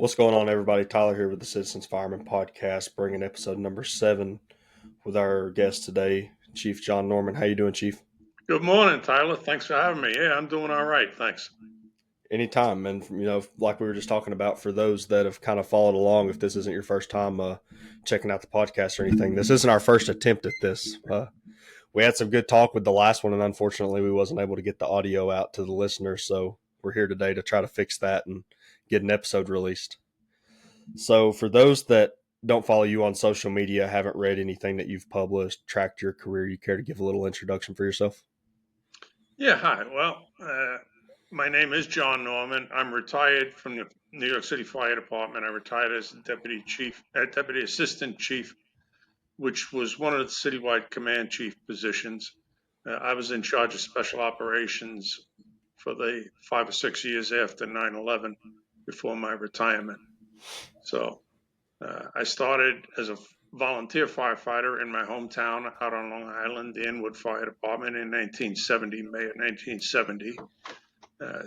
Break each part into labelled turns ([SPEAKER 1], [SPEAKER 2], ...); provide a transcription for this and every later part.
[SPEAKER 1] What's going on, everybody? Tyler here with the Citizens Fireman Podcast, bringing episode number 7 with our guest today, Chief John Norman. How you doing, Chief?
[SPEAKER 2] Good morning, Tyler. Thanks for having me. Yeah, I'm doing all right. Thanks.
[SPEAKER 1] Anytime, and like we were just talking about, for those that have kind of followed along, if this isn't your first time checking out the podcast or anything, this isn't our first attempt at this. We had some good talk with the last one, and unfortunately, we wasn't able to get the audio out to the listeners. So we're here today to try to fix that and get an episode released. So for those that don't follow you on social media, haven't read anything that you've published, tracked your career, you care to give a little introduction for yourself?
[SPEAKER 2] Yeah, hi. Well, my name is John Norman. I'm retired from the New York City Fire Department. I retired as deputy assistant chief, which was one of the citywide command chief positions. I was in charge of special operations for the 5 or 6 years after 9/11, before my retirement. So I started as a volunteer firefighter in my hometown out on Long Island, the Inwood Fire Department in 1970, May of 1970.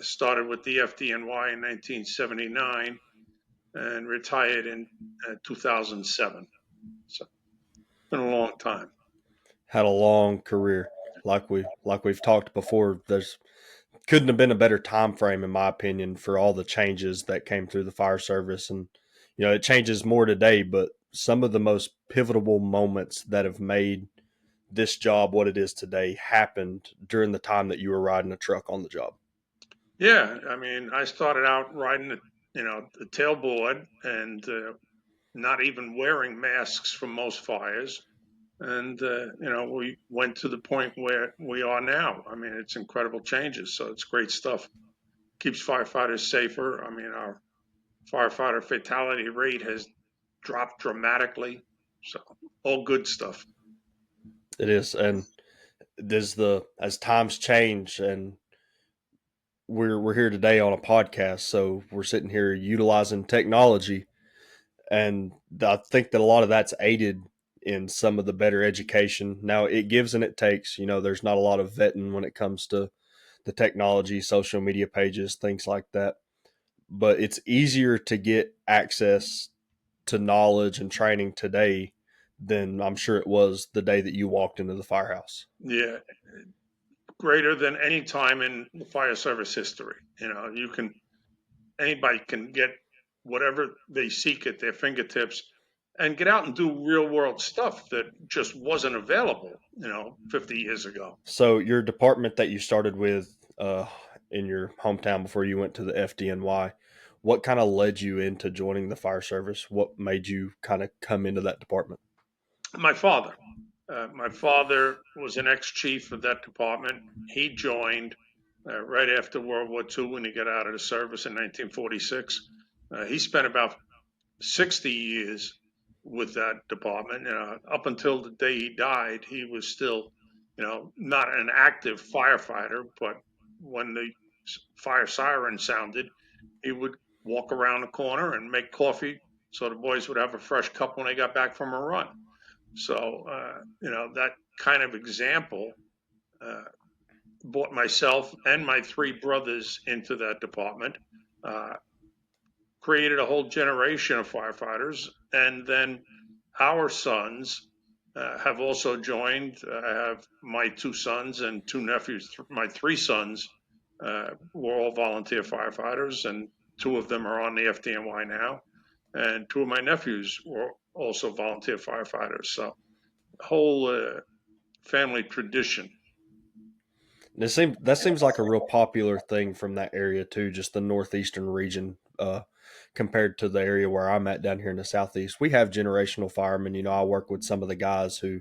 [SPEAKER 2] Started with the FDNY in 1979 and retired in 2007. So it's been a long time.
[SPEAKER 1] Had a long career, like we've talked before. There's couldn't have been a better time frame, in my opinion, for all the changes that came through the fire service. And it changes more today, but some of the most pivotal moments that have made this job what it is today happened during the time that you were riding a truck on the job.
[SPEAKER 2] Yeah, I mean, I started out riding the tailboard and not even wearing masks for most fires. And, we went to the point where we are now. I mean, it's incredible changes. So it's great stuff. Keeps firefighters safer. I mean, our firefighter fatality rate has dropped dramatically. So all good stuff.
[SPEAKER 1] It is. And as times change, and we're here today on a podcast, so we're sitting here utilizing technology, and I think that a lot of that's aided in some of the better education. Now it gives and it takes. There's not a lot of vetting when it comes to the technology, social media pages, things like that. But it's easier to get access to knowledge and training today than I'm sure it was the day that you walked into the firehouse.
[SPEAKER 2] Yeah, greater than any time in the fire service history. Anybody can get whatever they seek at their fingertips and get out and do real world stuff that just wasn't available, 50 years ago.
[SPEAKER 1] So your department that you started with in your hometown before you went to the FDNY, what kind of led you into joining the fire service? What made you kind of come into that department?
[SPEAKER 2] My father. My father was an ex-chief of that department. He joined right after World War II when he got out of the service in 1946. He spent about 60 years with that department. Up until the day he died, he was still, not an active firefighter, but when the fire siren sounded, he would walk around the corner and make coffee so the boys would have a fresh cup when they got back from a run. So, that kind of example brought myself and my 3 brothers into that department, created a whole generation of firefighters. And then our sons have also joined. I have my 2 sons and 2 nephews. My 3 sons were all volunteer firefighters, and 2 of them are on the FDNY now. And 2 of my nephews were also volunteer firefighters. So whole family tradition.
[SPEAKER 1] That seems like a real popular thing from that area too, just the northeastern region, compared to the area where I'm at down here in the southeast. We have generational firemen. I work with some of the guys who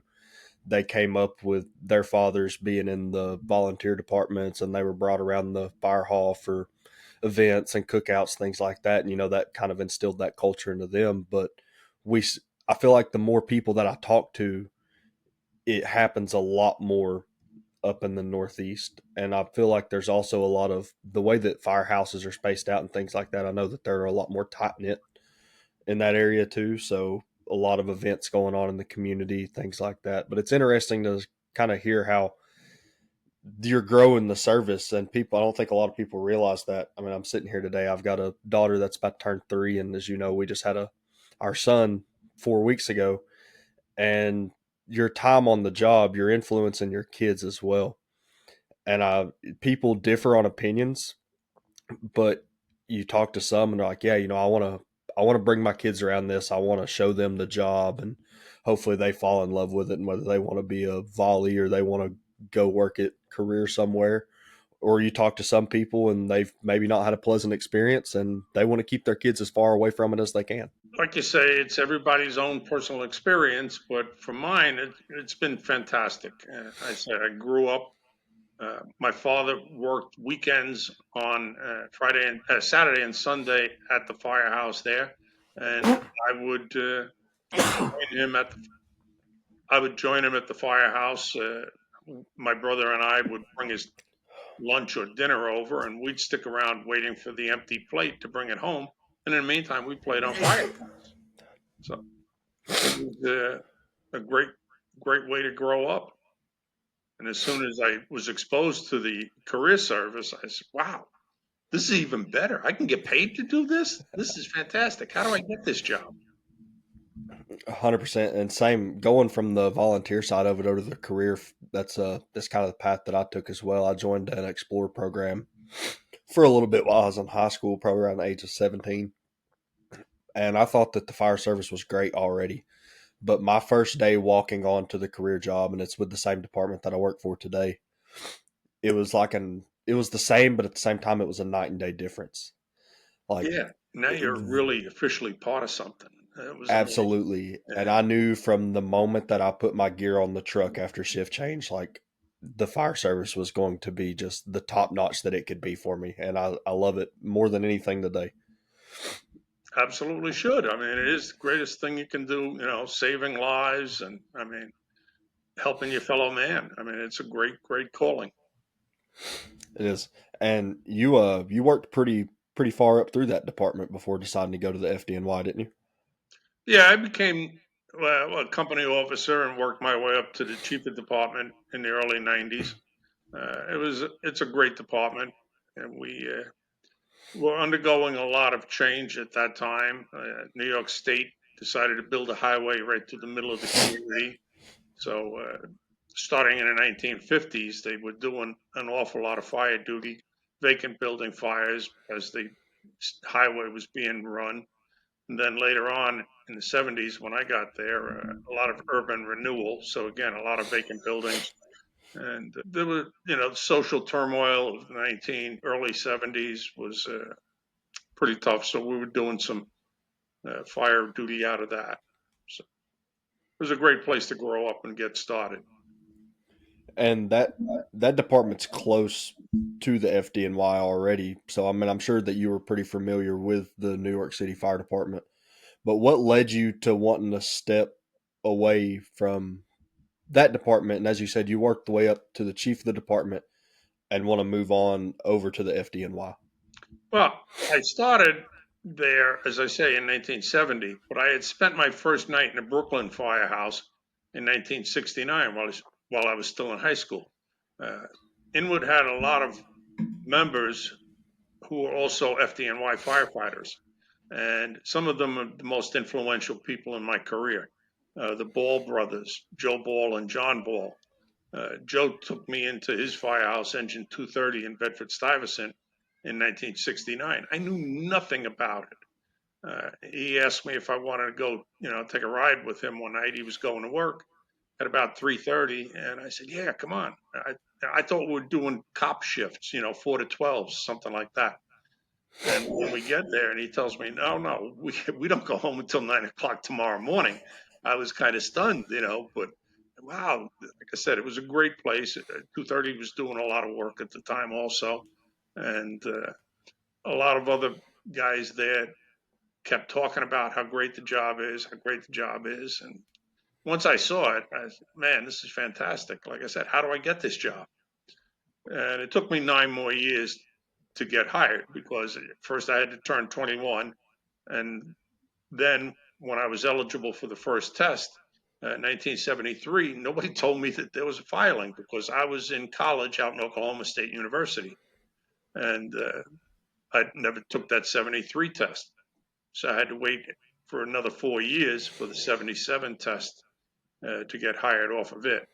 [SPEAKER 1] they came up with their fathers being in the volunteer departments, and they were brought around the fire hall for events and cookouts, things like that. And that kind of instilled that culture into them. But I feel like the more people that I talk to, it happens a lot more up in the Northeast. And I feel like there's also a lot of the way that firehouses are spaced out and things like that. I know that they're a lot more tight knit in that area too. So a lot of events going on in the community, things like that. But it's interesting to kind of hear how you're growing the service, and people, I don't think a lot of people realize that. I mean, I'm sitting here today, I've got a daughter that's about to turn 3, and as you know, we just had our son 4 weeks ago. And your time on the job, you're influencing your kids as well. And people differ on opinions, but you talk to some and they're like, yeah, I want to bring my kids around this. I want to show them the job, and hopefully they fall in love with it. And whether they want to be a volley or they want to go work at career somewhere, or you talk to some people and they've maybe not had a pleasant experience and they want to keep their kids as far away from it as they can.
[SPEAKER 2] Like you say, it's everybody's own personal experience, but for mine, it's been fantastic. I said I grew up. My father worked weekends on Friday and Saturday and Sunday at the firehouse there, and I would join him at the I would join him at the firehouse. My brother and I would bring his lunch or dinner over, and we'd stick around waiting for the empty plate to bring it home. And in the meantime, we played on fire. So it was a great way to grow up. And as soon as I was exposed to the career service, I said, "Wow, this is even better. I can get paid to do this. This is fantastic. How do I get this job?"
[SPEAKER 1] 100%. And same going from the volunteer side of it over to the career. That's kind of the path that I took as well. I joined an Explorer program for a little bit while I was in high school, probably around the age of 17. And I thought that the fire service was great already. But my first day walking on to the career job, and it's with the same department that I work for today, it was the same, but at the same time, it was a night and day difference. Like,
[SPEAKER 2] Yeah. Now you're really officially part of something. It was amazing.
[SPEAKER 1] absolutely. And
[SPEAKER 2] Yeah.
[SPEAKER 1] I knew from the moment that I put my gear on the truck after shift change, like the fire service was going to be just the top notch that it could be for me. And I love it more than anything today.
[SPEAKER 2] Absolutely should. I mean, it is the greatest thing you can do, saving lives and I mean, helping your fellow man. I mean, it's a great calling.
[SPEAKER 1] It is. And you worked pretty far up through that department before deciding to go to the FDNY, didn't you?
[SPEAKER 2] Yeah, I became a company officer and worked my way up to the chief of department in the early 90s. It's a great department and we were undergoing a lot of change at that time. New York State decided to build a highway right through the middle of the community. So, starting in the 1950s, they were doing an awful lot of fire duty, vacant building fires as the highway was being run. And then later on in the 70s, when I got there, a lot of urban renewal. So, again, a lot of vacant buildings. And there was, the social turmoil of the early 70s was pretty tough. So, we were doing some fire duty out of that. So, it was a great place to grow up and get started.
[SPEAKER 1] And that department's close to the FDNY already. So I mean, I'm sure that you were pretty familiar with the New York City Fire Department. But what led you to wanting to step away from that department? And as you said, you worked the way up to the chief of the department and want to move on over to the FDNY.
[SPEAKER 2] Well, I started there, as I say, in 1970, but I had spent my first night in a Brooklyn firehouse in 1969 while I was still in high school. Uh, Inwood had a lot of members who were also FDNY firefighters, and some of them are the most influential people in my career. The Ball brothers, Joe Ball and John Ball. Joe took me into his firehouse, Engine 230 in Bedford Stuyvesant in 1969. I knew nothing about it. He asked me if I wanted to go, take a ride with him one night. He was going to work at about 3:30, and I said, "Yeah, come on." I thought we were doing cop shifts, 4 to 12, something like that. And when we get there, and he tells me, "No, no, we don't go home until 9 o'clock tomorrow morning." I was kind of stunned, but wow, like I said, it was a great place. 230 was doing a lot of work at the time, also, and a lot of other guys there kept talking about how great the job is, how great the job is, and once I saw it, I said, "Man, this is fantastic." Like I said, how do I get this job? And it took me 9 more years to get hired because first I had to turn 21, and then when I was eligible for the first test, 1973, nobody told me that there was a filing because I was in college out in Oklahoma State University, and I never took that 73 test. So I had to wait for another 4 years for the 77 test to get hired off of it.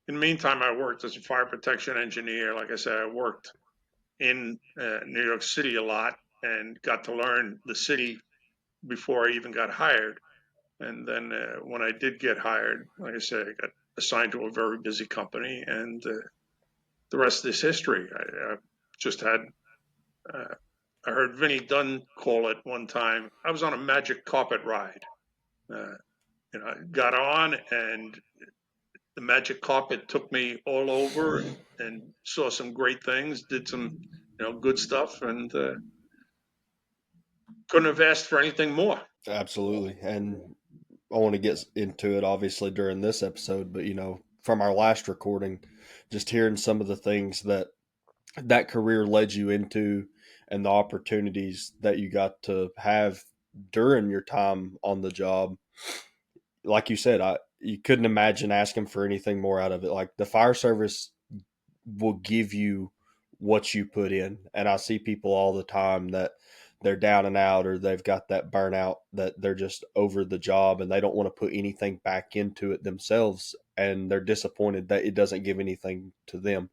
[SPEAKER 2] In the meantime, I worked as a fire protection engineer. Like I said, I worked in New York City a lot and got to learn the city before I even got hired. And then when I did get hired, like I said, I got assigned to a very busy company, and the rest is history. I just had, uh, I heard Vinny Dunn call it one time. I was on a magic carpet ride. Uh, I got on, and the magic carpet took me all over and saw some great things, did some, good stuff, and couldn't have asked for anything more.
[SPEAKER 1] Absolutely. And I want to get into it obviously during this episode, but from our last recording, just hearing some of the things that career led you into and the opportunities that you got to have during your time on the job. Like you said, you couldn't imagine asking for anything more out of it. Like the fire service will give you what you put in. And I see people all the time that they're down and out, or they've got that burnout that they're just over the job and they don't want to put anything back into it themselves, and they're disappointed that it doesn't give anything to them.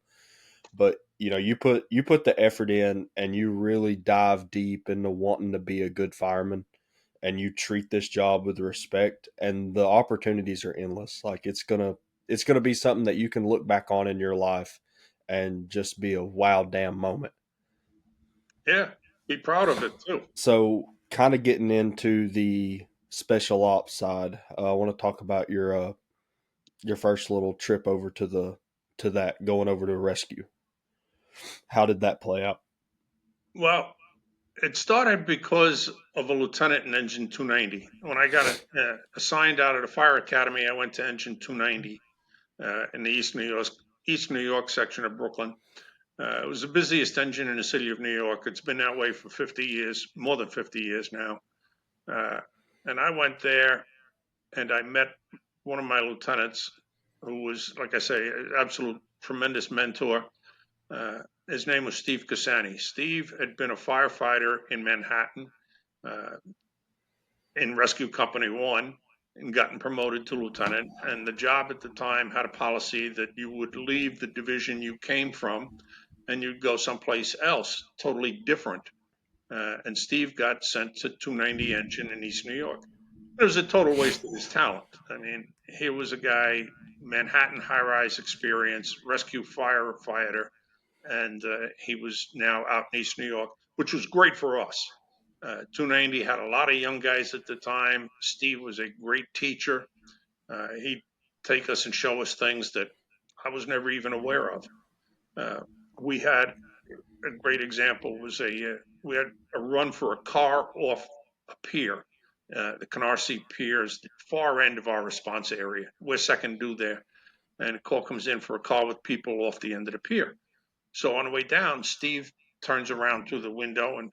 [SPEAKER 1] But you put the effort in and you really dive deep into wanting to be a good fireman, and you treat this job with respect, and the opportunities are endless. Like it's gonna be something that you can look back on in your life and just be a wow damn moment.
[SPEAKER 2] Yeah, be proud of it too.
[SPEAKER 1] So kind of getting into the special ops side, I want to talk about your first little trip over to that, going over to rescue. How did that play out?
[SPEAKER 2] Well, it started because of a lieutenant in Engine 290. When I got assigned out of the fire academy, I went to Engine 290 in the East New York section of Brooklyn. It was the busiest engine in the city of New York. It's been that way for 50 years, more than 50 years now. Uh, and I went there and I met one of my lieutenants who was, like I say, an absolute tremendous mentor. His name was Steve Cassani. Steve had been a firefighter in Manhattan uh, in Rescue Company 1 and gotten promoted to lieutenant. And the job at the time had a policy that you would leave the division you came from and you'd go someplace else, totally different. And Steve got sent to 290 Engine in East New York. It was a total waste of his talent. I mean, he was a guy, Manhattan high rise experience, rescue firefighter, and he was now out in East New York, which was great for us. 290 had a lot of young guys at the time. Steve was a great teacher. He'd take us and show us things that I was never even aware of. Uh, we had a great example was we had a run for a car off a pier. The Canarsie Pier is the far end of our response area. We're second due there, and a call comes in for a car with people off the end of the pier. So on the way down, Steve turns around through the window and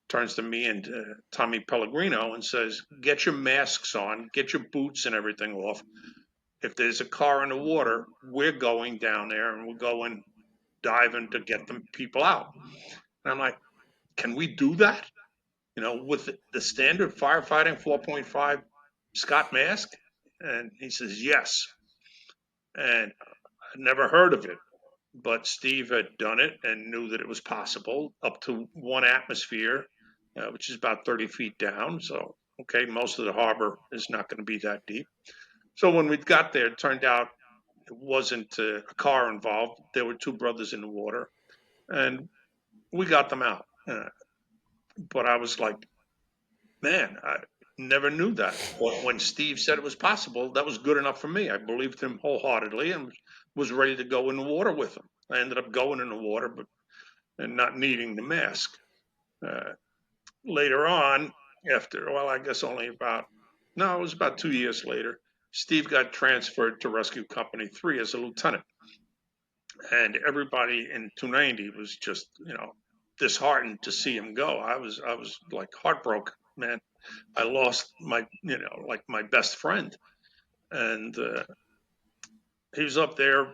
[SPEAKER 2] turns to me and Tommy Pellegrino and says, "Get your masks on, get your boots and everything off. If there's a car in the water, we're going down there and we're going diving to get the people out." And I'm like, "Can we do that? With the standard firefighting 4.5 Scott mask?" And he says, "Yes." And I never heard of it, but Steve had done it and knew that it was possible up to one atmosphere, which is about 30 feet down. So, okay, most of the harbor is not going to be that deep. So when we got there, it turned out it wasn't a car involved. There were two brothers in the water, and we got them out. But I was like, man, I never knew that. But when Steve said it was possible, that was good enough for me. I believed him wholeheartedly and was ready to go in the water with him. I ended up going in the water, but and not needing the mask. Uh, Later on, after, well, I guess only about, no, it was about 2 years later, Steve got transferred to Rescue Company 3 as a lieutenant. And everybody in 290 was just, disheartened to see him go. I was like heartbroken, man. I lost my, like my best friend. And he was up there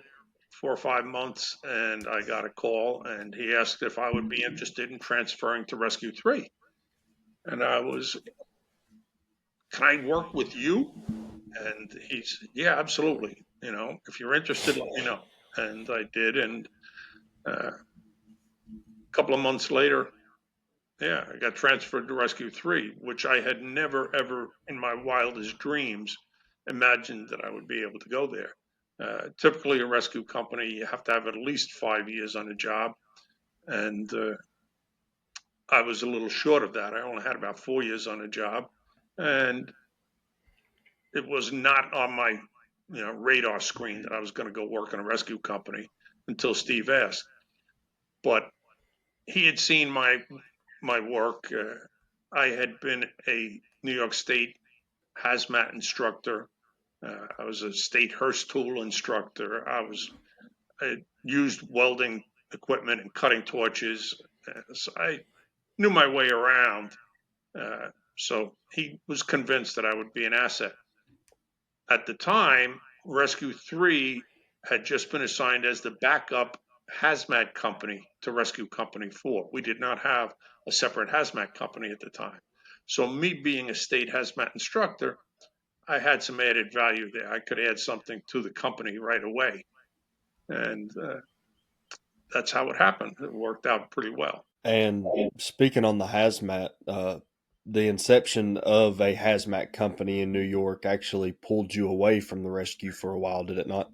[SPEAKER 2] 4 or 5 months, and I got a call, and he asked if I would be interested in transferring to Rescue 3. And I was, can I work with you? And he's, yeah, absolutely. If you're interested, let me know. And I did. And a couple of months later, yeah, I got transferred to Rescue 3, which I had never, ever in my wildest dreams imagined that I would be able to go there. Typically, a rescue company, you have to have at least 5 years on a job. And I was a little short of that. I only had about 4 years on a job. And it was not on my radar screen that I was going to go work in a rescue company until Steve asked. But he had seen my work. I had been a New York State hazmat instructor. I was a state Hearst tool instructor. I used welding equipment and cutting torches. So I knew my way around. So he was convinced that I would be an asset. At the time, Rescue 3 had just been assigned as the backup hazmat company to Rescue Company 4. We did not have a separate hazmat company at the time. So, me being a state hazmat instructor, I had some added value there. I could add something to the company right away. And that's how it happened. It worked out pretty well.
[SPEAKER 1] And speaking on the hazmat, the inception of a hazmat company in New York actually pulled you away from the rescue for a while, did it not?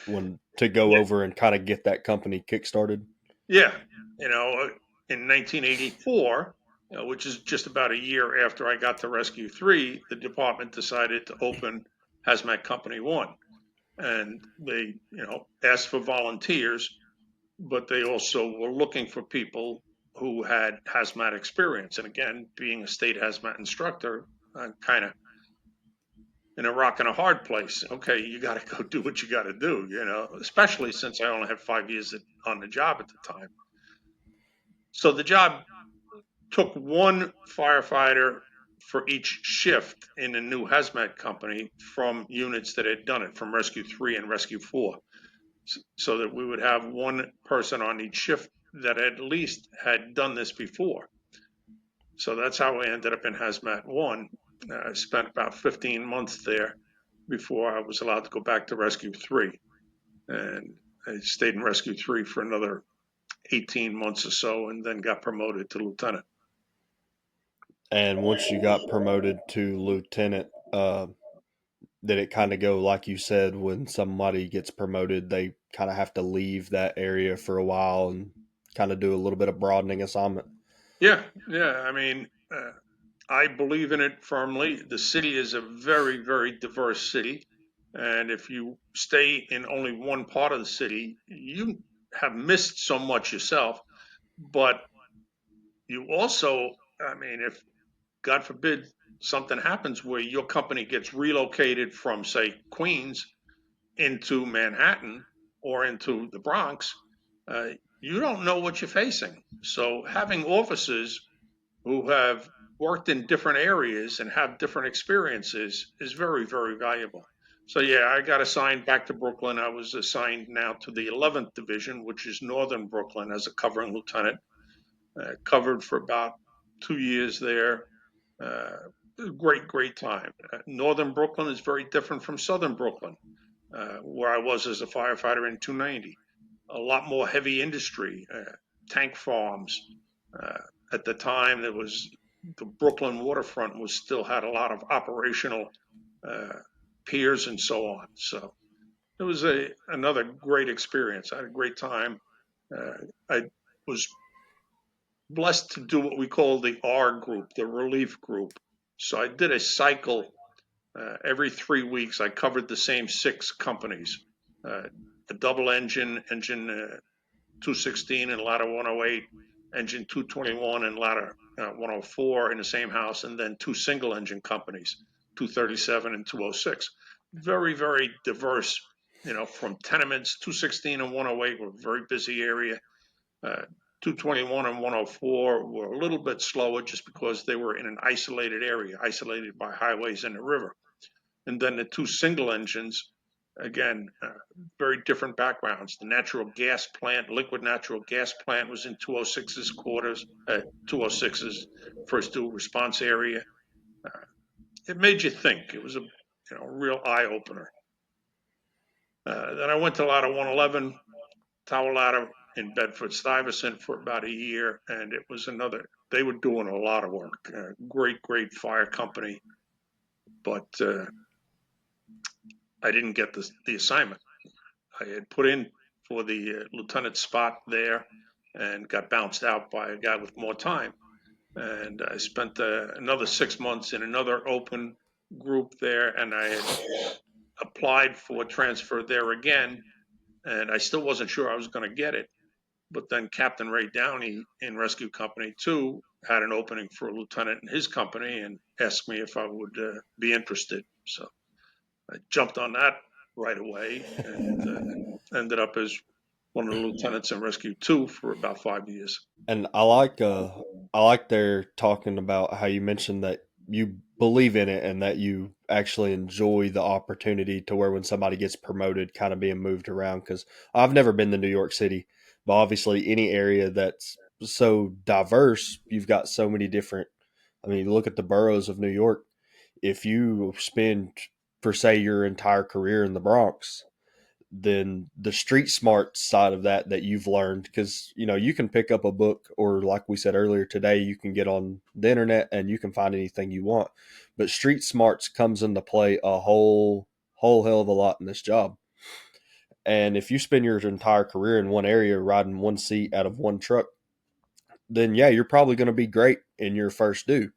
[SPEAKER 1] When to go
[SPEAKER 2] Yeah.
[SPEAKER 1] over and kind of get that company kickstarted.
[SPEAKER 2] Yeah. You know, in 1984, which is just about a year after I got to Rescue 3, the department decided to open Hazmat Company 1. And they, asked for volunteers, but they also were looking for people who had hazmat experience. And again, being a state hazmat instructor, I'm kind of in a rock and a hard place. Okay, you got to go do what you got to do, especially since I only had 5 years on the job at the time. So the job took one firefighter for each shift in a new hazmat company from units that had done it, from Rescue 3 and Rescue 4, so that we would have one person on each shift that at least had done this before. So that's how I ended up in Hazmat 1. I spent about 15 months there before I was allowed to go back to Rescue 3. And I stayed in Rescue 3 for another 18 months or so, and then got promoted to lieutenant.
[SPEAKER 1] And once you got promoted to lieutenant, did it kind of go like you said? When somebody gets promoted, they kind of have to leave that area for a while and kind of do a little bit of broadening assignment.
[SPEAKER 2] Yeah, yeah. I mean, I believe in it firmly. The city is a very, very diverse city. And if you stay in only one part of the city, you have missed so much yourself. But you also, I mean, if God forbid something happens where your company gets relocated from, say, Queens into Manhattan or into the Bronx, uh, you don't know what you're facing. So having officers who have worked in different areas and have different experiences is very, very valuable. So yeah, I got assigned back to Brooklyn. I was assigned now to the 11th Division, which is Northern Brooklyn, as a covering lieutenant. Covered for about 2 years there. Uh, Great, great time. Northern Brooklyn is very different from Southern Brooklyn, where I was as a firefighter in 290. A lot more heavy industry, tank farms. Uh, at the time, there was the Brooklyn waterfront was still had a lot of operational uh, piers and so on. So it was another great experience. I had a great time. I was blessed to do what we call the R group, the relief group. So I did a cycle every 3 weeks. I covered the same six companies, uh, a double engine 216 and ladder 108, engine 221 and ladder 104 in the same house, and then two single engine companies, 237 and 206. Very, very diverse, from tenements. 216 and 108 were a very busy area. 221 and 104 were a little bit slower just because they were in an isolated area, isolated by highways and the river. And then the two single engines, again, very different backgrounds. The natural gas plant, liquid natural gas plant, was in 206's quarters, 206's first due response area. Uh, it made you think. It was a real eye opener. Then I went to Ladder 111, Tower Ladder in Bedford Stuyvesant for about a year, and it was another. They were doing a lot of work. Great fire company, but I didn't get the assignment. I had put in for the lieutenant spot there and got bounced out by a guy with more time. And I spent another 6 months in another open group there, and I had applied for transfer there again, and I still wasn't sure I was going to get it. But then Captain Ray Downey in Rescue Company 2 had an opening for a lieutenant in his company and asked me if I would be interested. So I jumped on that right away and ended up as one of the lieutenants in Rescue 2 for about 5 years.
[SPEAKER 1] And I like their talking about how you mentioned that you believe in it and that you actually enjoy the opportunity to where when somebody gets promoted, kind of being moved around. Because I've never been to New York City, but obviously any area that's so diverse, you've got so many different. I mean, look at the boroughs of New York. If you spend, for say, your entire career in the Bronx, then the street smart side of that you've learned, because you can pick up a book, or like we said earlier today, you can get on the internet and you can find anything you want, but street smarts comes into play a whole hell of a lot in this job. And if you spend your entire career in one area riding one seat out of one truck, then yeah, you're probably going to be great in your first due,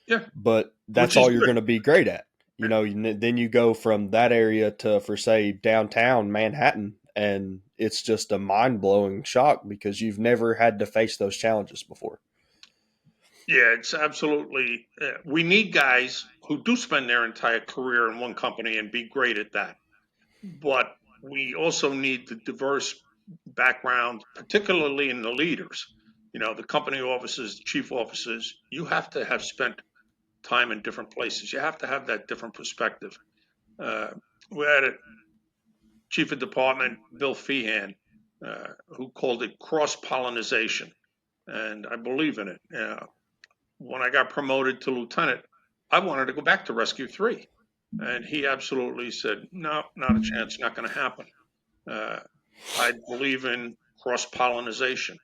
[SPEAKER 2] Yeah,
[SPEAKER 1] but
[SPEAKER 2] which
[SPEAKER 1] that's
[SPEAKER 2] is
[SPEAKER 1] all you're
[SPEAKER 2] good.
[SPEAKER 1] going to be great at. Then you go from that area to, for say, downtown Manhattan, and it's just a mind blowing shock because you've never had to face those challenges before.
[SPEAKER 2] Yeah, it's absolutely. We need guys who do spend their entire career in one company and be great at that. But we also need the diverse background, particularly in the leaders. The company officers, the chief officers, you have to have spent time in different places. You have to have that different perspective. Uh, we had a chief of department, Bill Feehan, who called it cross-pollination, and I believe in it. When I got promoted to lieutenant, I wanted to go back to Rescue 3. And he absolutely said, no, not a chance, not going to happen. Uh, I believe in cross pollination.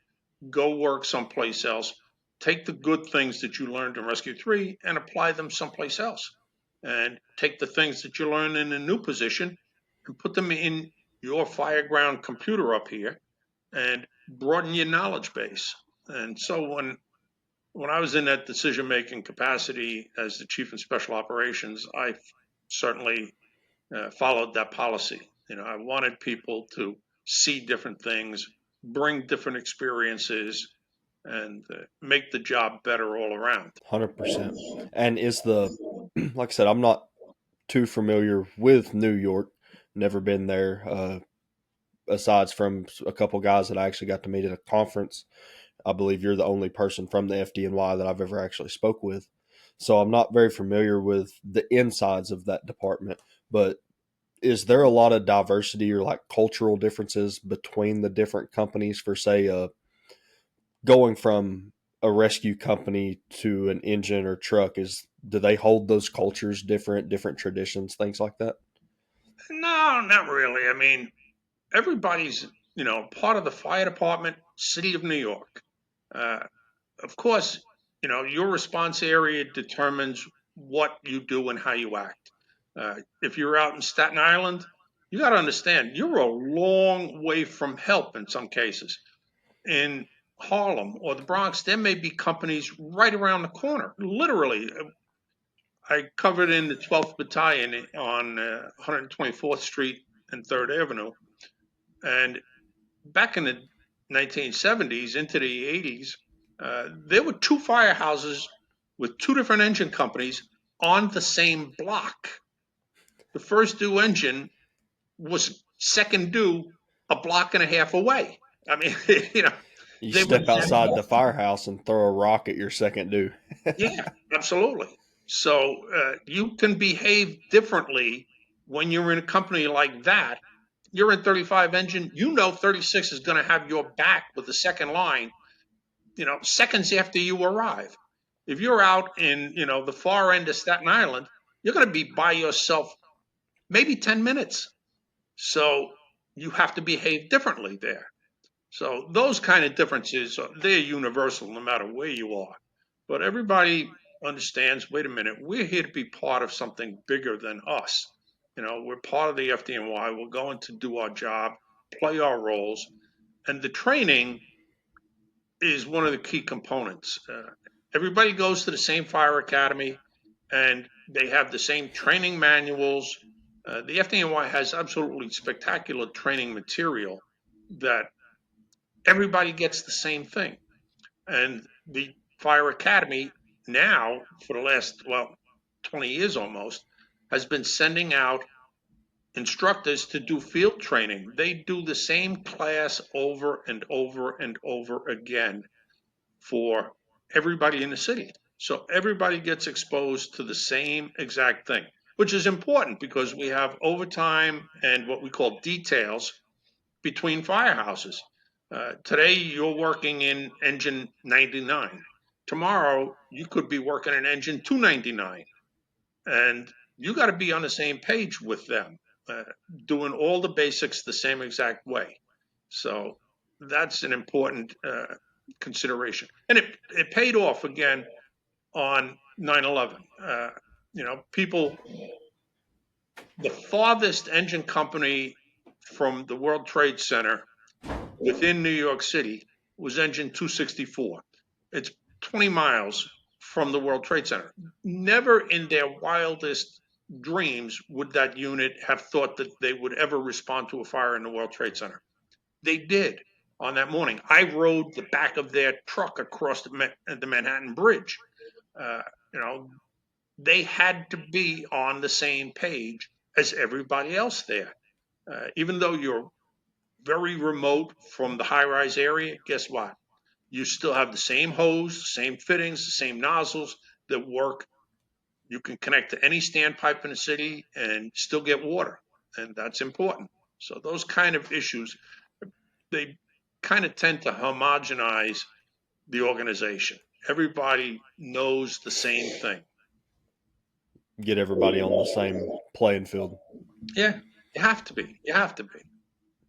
[SPEAKER 2] Go work someplace else. Take the good things that you learned in Rescue 3 and apply them someplace else. And take the things that you learn in a new position and put them in your fireground computer up here and broaden your knowledge base. And so when I was in that decision making capacity as the chief in special operations, I certainly followed that policy. I wanted people to see different things, bring different experiences, and make the job better all around.
[SPEAKER 1] 100%. And is the, like I said, I'm not too familiar with New York, never been there, aside from a couple guys that I actually got to meet at a conference. I believe you're the only person from the FDNY that I've ever actually spoke with. So I'm not very familiar with the insides of that department, but is there a lot of diversity or like cultural differences between the different companies, for say going from a rescue company to an engine or truck? Do they hold those cultures different traditions, things like that?
[SPEAKER 2] No, not really. I mean, everybody's part of the fire department, city of New York. Uh, of course, your response area determines what you do and how you act. If you're out in Staten Island, you got to understand you're a long way from help in some cases. In Harlem or the Bronx, there may be companies right around the corner. Literally, I covered in the 12th Battalion on 124th Street and 3rd Avenue, and back in the 1970s into the 80s, there were two firehouses with two different engine companies on the same block. The first due engine was second due a block and a half away. I mean,
[SPEAKER 1] You
[SPEAKER 2] they were
[SPEAKER 1] step
[SPEAKER 2] that
[SPEAKER 1] outside the
[SPEAKER 2] close.
[SPEAKER 1] firehouse and throw a rock at your second due.
[SPEAKER 2] Yeah, absolutely. So you can behave differently when you're in a company like that. You're in 35 engine, 36 is going to have your back with the second line, seconds after you arrive. If you're out in, the far end of Staten Island, you're going to be by yourself maybe 10 minutes. So you have to behave differently there. So those kind of differences, they're universal no matter where you are. But everybody understands, wait a minute, we're here to be part of something bigger than us. We're part of the FDNY. We're going to do our job, play our roles. And the training is one of the key components. Everybody goes to the same fire academy and they have the same training manuals. The FDNY has absolutely spectacular training material that everybody gets the same thing. And the fire academy now, for the last, 20 years almost, has been sending out instructors to do field training. They do the same class over and over and over again for everybody in the city. So everybody gets exposed to the same exact thing, which is important because we have overtime and what we call details between firehouses. Today, you're working in engine 99. Tomorrow, you could be working in engine 299. And you got to be on the same page with them, uh, doing all the basics the same exact way. So that's an important consideration. And it paid off again on 9/11. People, the farthest engine company from the World Trade Center within New York City was engine 264. It's 20 miles from the World Trade Center. Never in their wildest dreams would that unit have thought that they would ever respond to a fire in the World Trade Center. They did on that morning. I rode the back of their truck across the Manhattan Bridge. Uh, you know, they had to be on the same page as everybody else there. Even though you're very remote from the high rise area, guess what? You still have the same hose, same fittings, the same nozzles that work. You can connect to any standpipe in the city and still get water, and that's important. So those kind of issues, they kind of tend to homogenize the organization. Everybody knows the same thing.
[SPEAKER 1] Get everybody on the same playing field.
[SPEAKER 2] Yeah, you have to be. You have to be.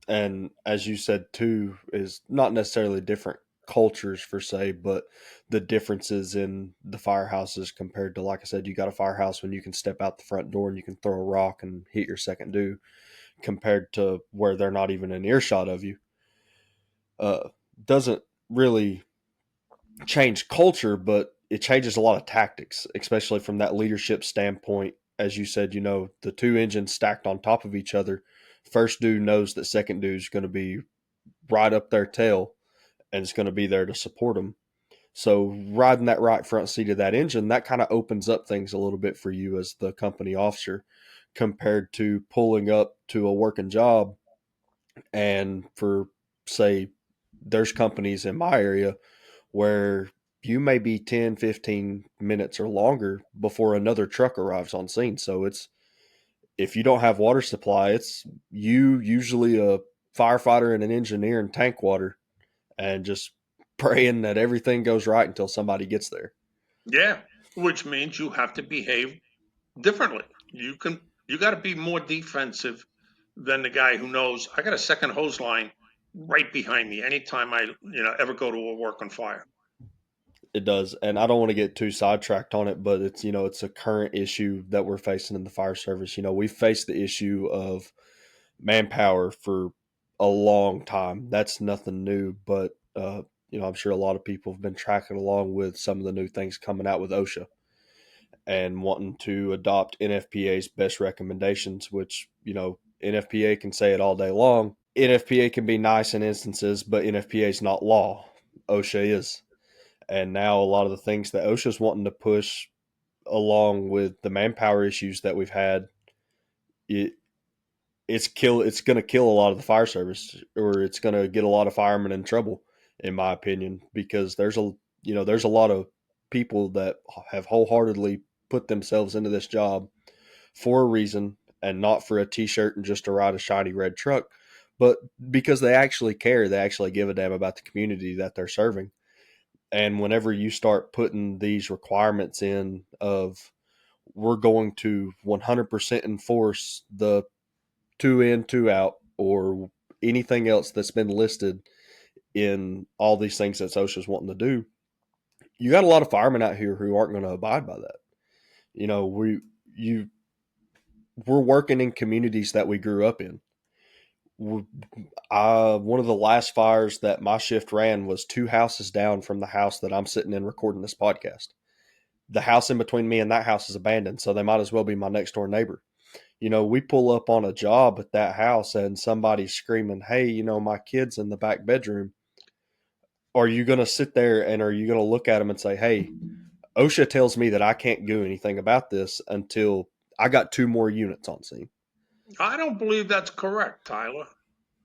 [SPEAKER 1] And as you said too, is not necessarily different cultures for say, but the differences in the firehouses compared to, like I said, you got a firehouse when you can step out the front door and you can throw a rock and hit your second due, compared to where they're not even in earshot of you. uh doesn't really change culture, but it changes a lot of tactics, especially from that leadership standpoint. As you said, the two engines stacked on top of each other. First dude knows that second dude's going to be right up their tail and it's going to be there to support them. So riding that right front seat of that engine, that kind of opens up things a little bit for you as the company officer, compared to pulling up to a working job. And for, say, there's companies in my area where you may be 10, 15 minutes or longer before another truck arrives on scene. So it's, if you don't have water supply, it's you, usually a firefighter and an engineer and tank water, and just praying that everything goes right until somebody gets there.
[SPEAKER 2] Yeah, which means you have to behave differently. You got to be more defensive than the guy who knows I got a second hose line right behind me anytime I ever go to a work on fire.
[SPEAKER 1] It does. And I don't want to get too sidetracked on it, but it's a current issue that we're facing in the fire service. We've faced the issue of manpower for a long time. That's nothing new, but I'm sure a lot of people have been tracking along with some of the new things coming out with OSHA and wanting to adopt NFPA's best recommendations, which, NFPA can say it all day long. NFPA can be nice in instances, but NFPA is not law. OSHA is. And now a lot of the things that OSHA's wanting to push, along with the manpower issues that we've had, it it's going to kill a lot of the fire service, or it's going to get a lot of firemen in trouble, in my opinion, because there's a lot of people that have wholeheartedly put themselves into this job for a reason and not for a t-shirt and just to ride a shiny red truck, but because they actually care. They actually give a damn about the community that they're serving. And whenever you start putting these requirements in of we're going to 100% enforce the two in, two out, or anything else that's been listed in all these things that OSHA's wanting to do, you got a lot of firemen out here who aren't going to abide by that. You know, you we're working in communities that we grew up in. One of the last fires that my shift ran was two houses down from the house that I'm sitting in recording this podcast. The house in between me and that house is abandoned, so they might as well be my next door neighbor. You know, we pull up on a job at that house and somebody's screaming, "Hey, you know, my kid's in the back bedroom." Are you going to sit there and are you going to look at them and say, "Hey, OSHA tells me that I can't do anything about this until I got two more units on scene"?
[SPEAKER 2] I don't believe that's correct, Tyler.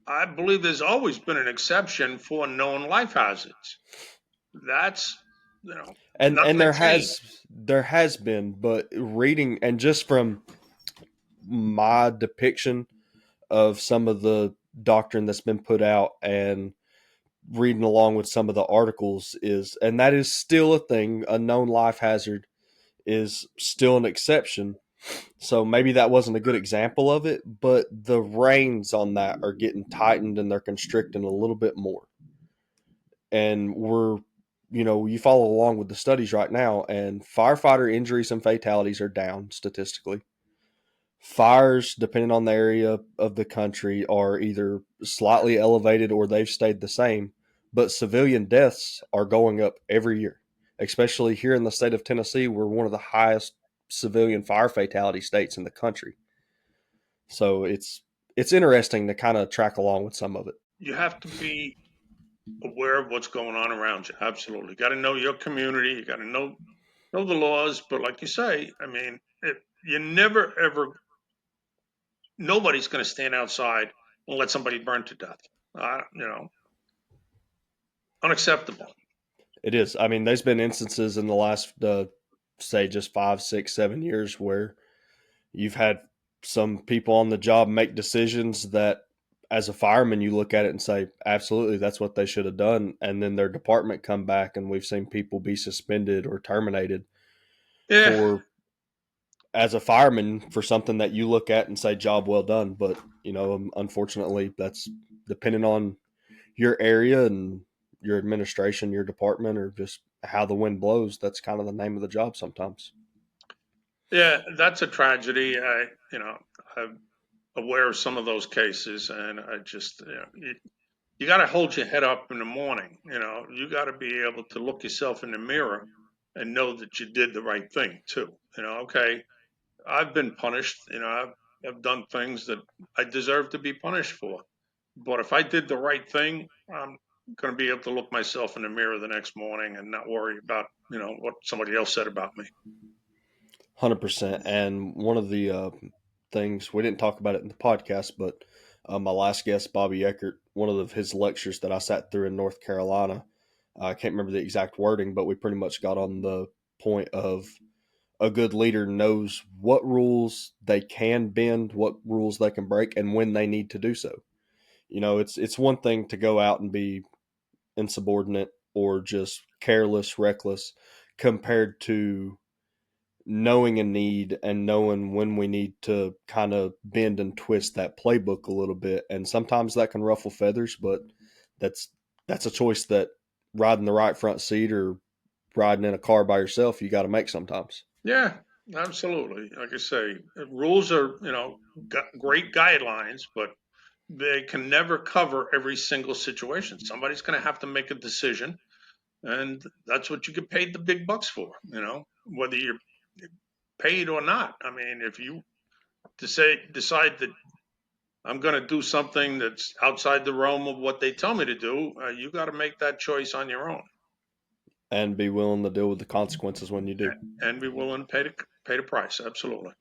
[SPEAKER 2] I believe there's always been an exception for known life hazards. That's,
[SPEAKER 1] And
[SPEAKER 2] nothing changed.
[SPEAKER 1] there has been, but reading and just from my depiction of some of the doctrine that's been put out and reading along with some of the articles is, and that is still a thing, a known life hazard is still an exception. So maybe that wasn't a good example of it, but the reins on that are getting tightened and they're constricting a little bit more. And you follow along with the studies right now, and firefighter injuries and fatalities are down statistically. Fires, depending on the area of the country, are either slightly elevated or they've stayed the same. But civilian deaths are going up every year, especially here in the state of Tennessee. We're one of the highest civilian fire fatality states in the country. So it's interesting to kind of track along with some of it.
[SPEAKER 2] You have to be aware of what's going on around you. Absolutely. Got to know your community. You got to know the laws. But like you say, I mean, you never ever, nobody's going to stand outside and let somebody burn to death. Unacceptable.
[SPEAKER 1] It is. I mean, there's been instances in the last, say, just 5, 6, 7 years where you've had some people on the job make decisions that, as a fireman, you look at it and say, absolutely, that's what they should have done. And then their department come back, and we've seen people be suspended or terminated
[SPEAKER 2] Yeah.
[SPEAKER 1] for, as a fireman, for something that you look at and say, job well done. But, unfortunately, that's depending on your area and your administration, your department, or just how the wind blows. That's kind of the name of the job sometimes.
[SPEAKER 2] Yeah. That's a tragedy. I'm aware of some of those cases, and I just, you got to hold your head up in the morning. You got to be able to look yourself in the mirror and know that you did the right thing too. Okay, I've been punished. I've done things that I deserve to be punished for. But if I did the right thing, I'm going to be able to look myself in the mirror the next morning and not worry about, what somebody else said about me.
[SPEAKER 1] 100%. And one of the things, we didn't talk about it in the podcast, but my last guest, Bobby Eckert, one of his lectures that I sat through in North Carolina, I can't remember the exact wording, but we pretty much got on the point of a good leader knows what rules they can bend, what rules they can break, and when they need to do so. It's one thing to go out and be insubordinate or just careless, reckless, compared to knowing a need and knowing when we need to kind of bend and twist that playbook a little bit. And sometimes that can ruffle feathers, but that's that's a choice that riding the right front seat or riding in a car by yourself you got to make sometimes.
[SPEAKER 2] Yeah, absolutely. Like I say, rules are, great guidelines, but they can never cover every single situation. Somebody's going to have to make a decision, and that's what you get paid the big bucks for, whether you're paid or not. I mean, if you decide that I'm going to do something that's outside the realm of what they tell me to do, you got to make that choice on your own
[SPEAKER 1] And be willing to deal with the consequences when you do.
[SPEAKER 2] and be willing to pay the price. Absolutely.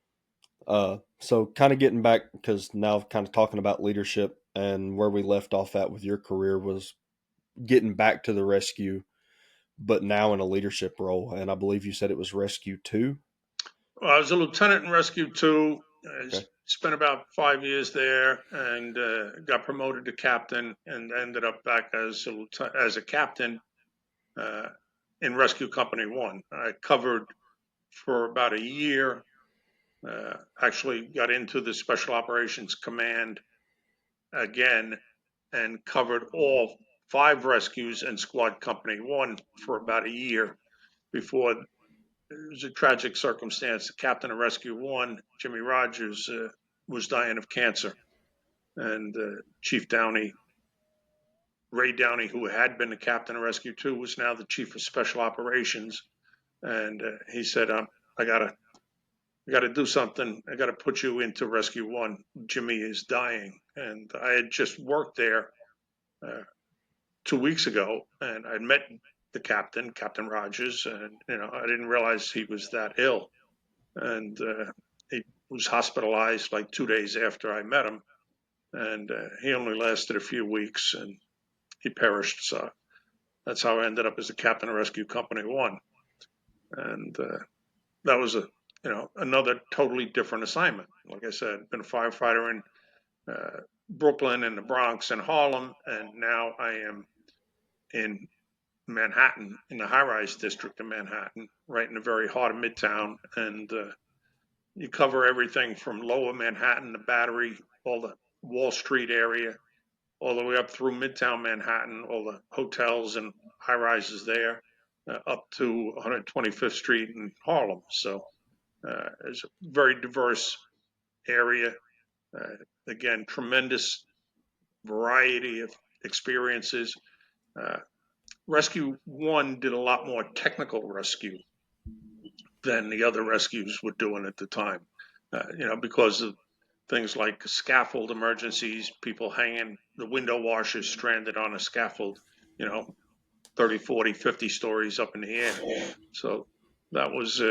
[SPEAKER 1] So kind of getting back, because now kind of talking about leadership and where we left off at with your career was getting back to the rescue, but now in a leadership role. And I believe you said it was rescue two.
[SPEAKER 2] Well, I was a lieutenant in Rescue 2. I
[SPEAKER 1] Okay.
[SPEAKER 2] spent about 5 years there and got promoted to captain and ended up back as a captain uh, in Rescue Company 1. I covered for about a year, actually got into the Special Operations Command again and covered all 5 rescues in Squad Company 1 for about a year before it was a tragic circumstance. The captain of Rescue 1, Jimmy Rogers, was dying of cancer. And Chief Downey, Ray Downey, who had been the captain of Rescue 2, was now the chief of special operations. And he said, I got to do something. I got to put you into Rescue 1. Jimmy is dying. And I had just worked there uh, 2 weeks ago, and I met the captain, Captain Rogers, and I didn't realize he was that ill. And he was hospitalized like 2 days after I met him, and he only lasted a few weeks, and he perished. So that's how I ended up as the captain of Rescue Company 1, and that was a another totally different assignment. Like I said, I've been a firefighter in Brooklyn and the Bronx and Harlem, and now I am in Manhattan, in the high-rise district of Manhattan, right in the very heart of Midtown, and you cover everything from Lower Manhattan, the Battery, all the Wall Street area, all the way up through Midtown Manhattan, all the hotels and high-rises there, up to 125th Street in Harlem. So it's a very diverse area. Uh, Again, tremendous variety of experiences. Uh, Rescue 1 did a lot more technical rescue than the other rescues were doing at the time. Because of things like scaffold emergencies, people hanging, the window washers stranded on a scaffold, you know, 30, 40, 50 stories up in the air. So that was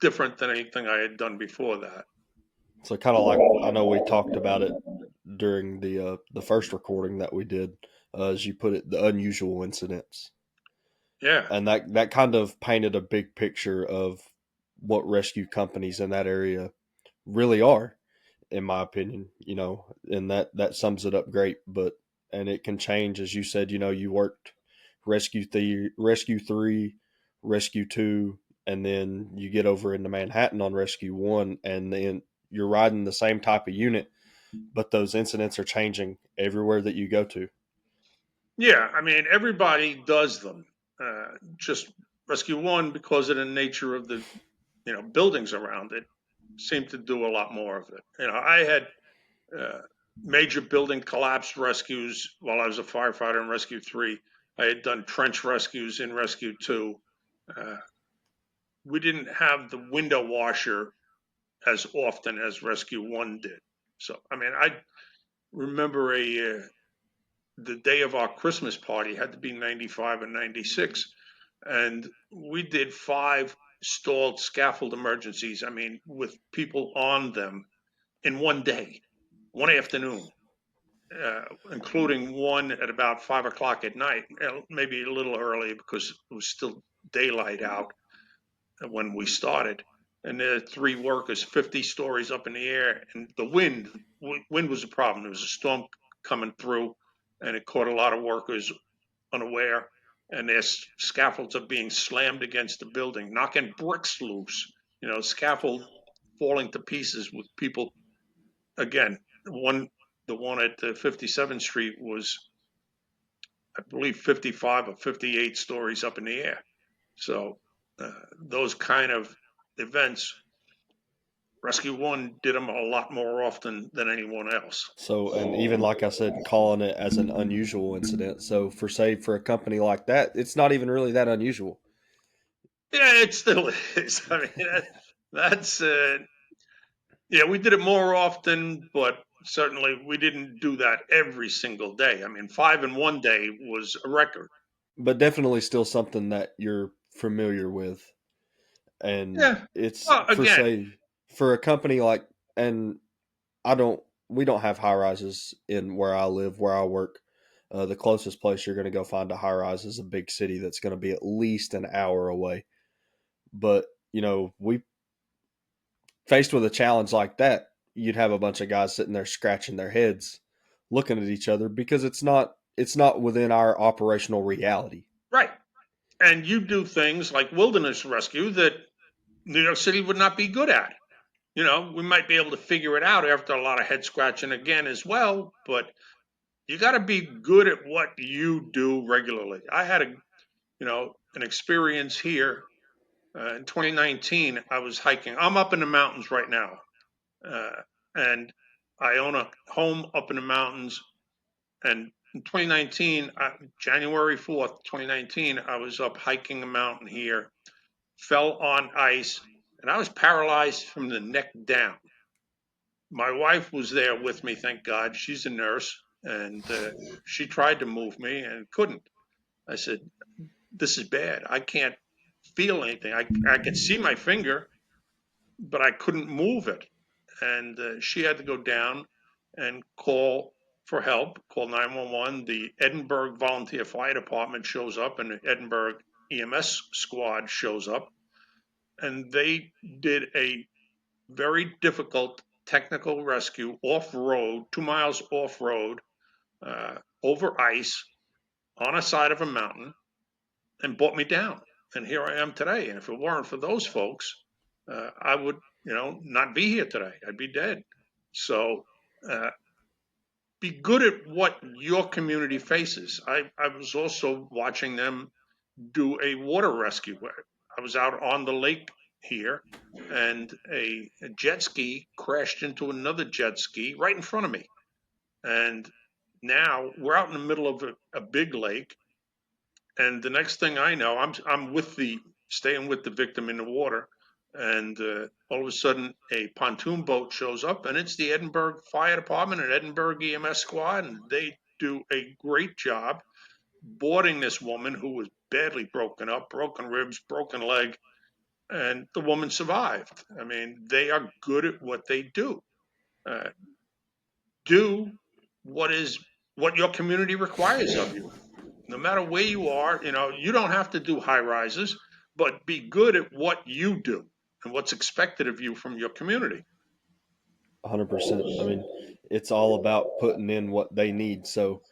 [SPEAKER 2] different than anything I had done before that.
[SPEAKER 1] So kind of like I know we talked about it during the first recording that we did, as you put it, the unusual incidents,
[SPEAKER 2] Yeah.
[SPEAKER 1] and that kind of painted a big picture of what rescue companies in that area really are, in my opinion. And that sums it up great. But and it can change, as you said. You worked rescue 3, rescue 2, and then you get over into Manhattan on rescue 1, and then you're riding the same type of unit, but those incidents are changing everywhere that you go to.
[SPEAKER 2] Yeah. I mean, everybody does them. Just Rescue 1, because of the nature of the, buildings around it, seemed to do a lot more of it. I had uh, major building collapse rescues while I was a firefighter in Rescue 3. I had done trench rescues in Rescue 2. Uh, we didn't have the window washer as often as Rescue 1 did. So, I mean, I remember the day of our Christmas party had to be 95 and 96. And we did 5 stalled scaffold emergencies. I mean, with people on them in one day, one afternoon. Including one at about 5 o'clock at night, maybe a little early because it was still daylight out when we started. And there are 3 workers 50 stories up in the air, and the wind was a problem. There was a storm coming through, and it caught a lot of workers unaware, and their scaffolds are being slammed against the building, knocking bricks loose. Scaffold falling to pieces with people. Again, the one at 57th Street was, I believe, 55 or 58 stories up in the air. So those kind of events, Rescue 1 did them a lot more often than anyone else.
[SPEAKER 1] So, and even like I said, calling it as an unusual incident. So, for a company like that, it's not even really that unusual.
[SPEAKER 2] Yeah, it still is. I mean, that's yeah, we did it more often, but certainly we didn't do that every single day. I mean, 5 in one day was a record.
[SPEAKER 1] But definitely still something that you're familiar with. And
[SPEAKER 2] Yeah.
[SPEAKER 1] it's
[SPEAKER 2] Well, again,
[SPEAKER 1] for a company like, and I don't, we don't have high rises in where I live, where I work. The closest place you're going to go find a high rise is a big city that's going to be at least an hour away. But we faced with a challenge like that, you'd have a bunch of guys sitting there scratching their heads, looking at each other because it's not within our operational reality.
[SPEAKER 2] Right. And you do things like wilderness rescue that New York City would not be good at. We might be able to figure it out after a lot of head scratching again as well, but you got to be good at what you do regularly. I had an experience here in 2019. I was hiking. I'm up in the mountains right now, and I own a home up in the mountains. And in 2019, January 4th, 2019, I was up hiking a mountain here, fell on ice, and I was paralyzed from the neck down. My wife was there with me, thank God. She's a nurse, and she tried to move me and couldn't. I said, "This is bad. I can't feel anything. I can see my finger, but I couldn't move it." And she had to go down and call for help, call 911. The Edinburgh Volunteer Fire Department shows up, and the Edinburgh EMS squad shows up, and they did a very difficult technical rescue off road, 2 miles off road, over ice on a side of a mountain, and brought me down. And here I am today. And if it weren't for those folks, I would, not be here today. I'd be dead. So uh, be good at what your community faces. I was also watching them do a water rescue. I was out on the lake here, and a jet ski crashed into another jet ski right in front of me. And now we're out in the middle of a big lake, and the next thing I know, I'm with the staying with the victim in the water, and all of a sudden a pontoon boat shows up, and it's the Edinburgh Fire Department and Edinburgh EMS squad, and they do a great job boarding this woman who was badly broken up, broken ribs, broken leg, and the woman survived. I mean, they are good at what they do. Uh, do what is what your community requires of you. No matter where you are, you don't have to do high rises, but be good at what you do and what's expected of you from your community.
[SPEAKER 1] 100%. I mean, it's all about putting in what they need. So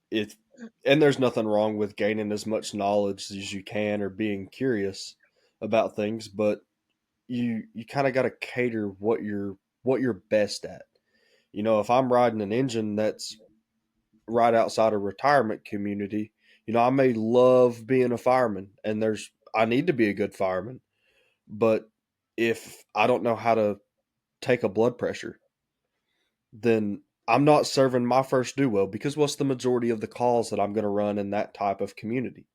[SPEAKER 1] it's and there's nothing wrong with gaining as much knowledge as you can or being curious about things, but you kind of got to cater what you're best at. If I'm riding an engine that's right outside a retirement community, I may love being a fireman, and there's I need to be a good fireman, but if I don't know how to take a blood pressure, then I'm not serving my first due well, because what's the majority of the calls that I'm going to run in that type of community?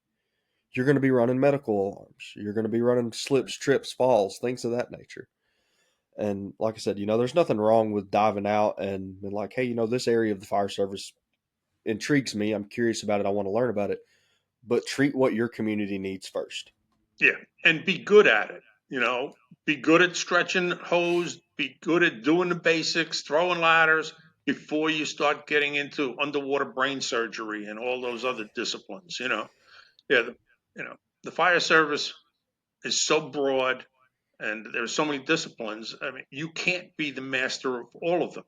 [SPEAKER 1] You're going to be running medical alarms. You're going to be running slips, trips, falls, things of that nature. And like I said, there's nothing wrong with diving out and being like, hey, this area of the fire service intrigues me. I'm curious about it. I want to learn about it. But treat what your community needs first.
[SPEAKER 2] Yeah, and be good at it. Be good at stretching hose, be good at doing the basics, throwing ladders before you start getting into underwater brain surgery and all those other disciplines. Yeah, the fire service is so broad, and there's so many disciplines. I mean, you can't be the master of all of them.